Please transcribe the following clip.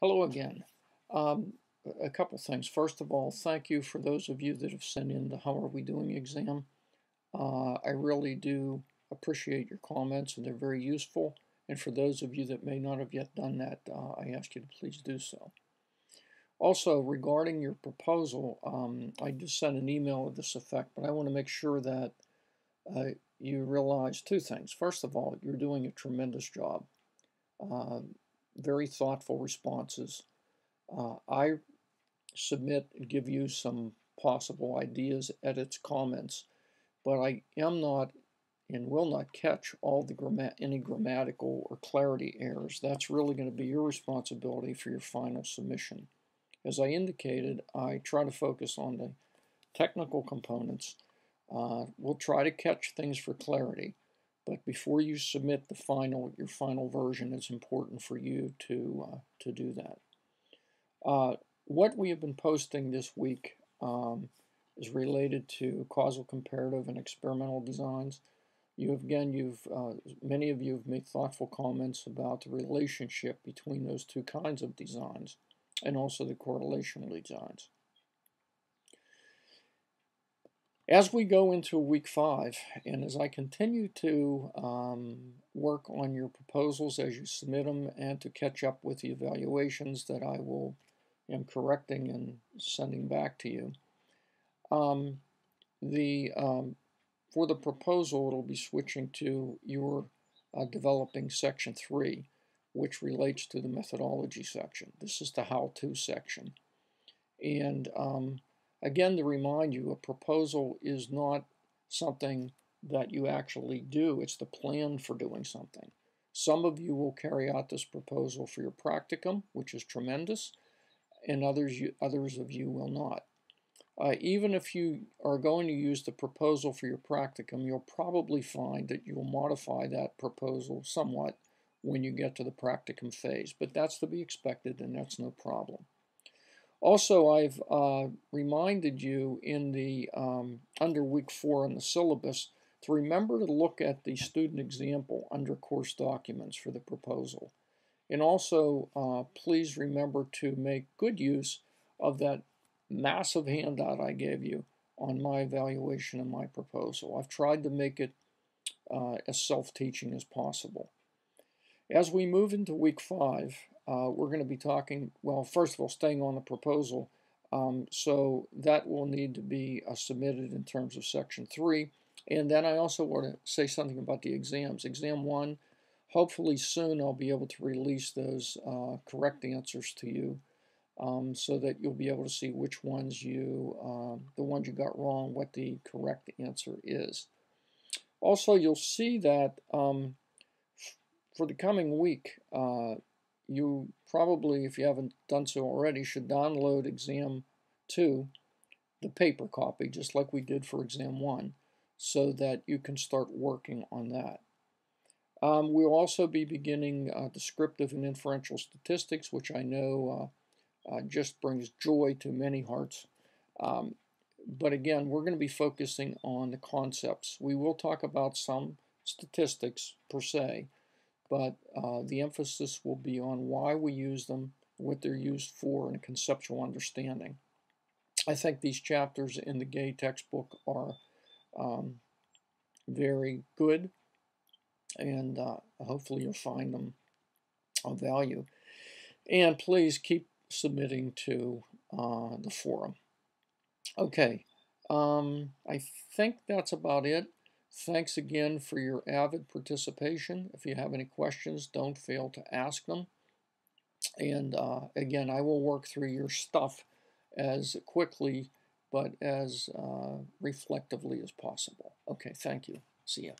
Hello again. Um, a couple things. First of all, thank you for those of you that have sent in the How Are We Doing exam. I really do appreciate your comments, and they're very useful. And for those of you that may not have yet done that, I ask you to please do so. Also, regarding your proposal, I just sent an email of this effect, but I want to make sure that uh, you realize two things. First of all, you're doing a tremendous job. Uh, Very thoughtful responses. I submit and give you some possible ideas, edits, comments, but I am not and will not catch all the any grammatical or clarity errors. That's really going to be your responsibility for your final submission. As I indicated, I try to focus on the technical components. We'll try to catch things for clarity, but before you submit your final version, it's important for you to do that. What we have been posting this week is related to causal comparative and experimental designs. Many of you have made thoughtful comments about the relationship between those two kinds of designs and also the correlational designs. As we go into week 5, and as I continue to work on your proposals as you submit them and to catch up with the evaluations that I am correcting and sending back to you, um, for the proposal, it'll be switching to your developing section 3, which relates to the methodology section. This is the how-to section. And again, to remind you, a proposal is not something that you actually do. It's the plan for doing something. Some of you will carry out this proposal for your practicum, which is tremendous, and others of you will not. Even if you are going to use the proposal for your practicum, you'll probably find that you'll modify that proposal somewhat when you get to the practicum phase, but that's to be expected and that's no problem. Also, I've reminded you in the under week 4 in the syllabus to remember to look at the student example under course documents for the proposal. And also, please remember to make good use of that massive handout I gave you on my evaluation and my proposal. I've tried to make it as self-teaching as possible. As we move into week 5, we're going to be talking, well, first of all, staying on the proposal. So that will need to be submitted in terms of section 3. And then I also want to say something about the exams. Exam 1, hopefully soon I'll be able to release those correct answers to you so that you'll be able to see which ones the ones you got wrong, what the correct answer is. Also, you'll see that for the coming week, you probably, if you haven't done so already, should download Exam 2, the paper copy, just like we did for Exam 1, so that you can start working on that. We'll also be beginning descriptive and inferential statistics, which I know just brings joy to many hearts. But again, we're going to be focusing on the concepts. We will talk about some statistics per se, but the emphasis will be on why we use them, what they're used for, and conceptual understanding. I think these chapters in the Gay textbook are very good, and hopefully you'll find them of value. And please keep submitting to the forum. Okay, I think that's about it. Thanks again for your avid participation. If you have any questions, don't fail to ask them. And again, I will work through your stuff as quickly but as reflectively as possible. Okay, thank you. See ya.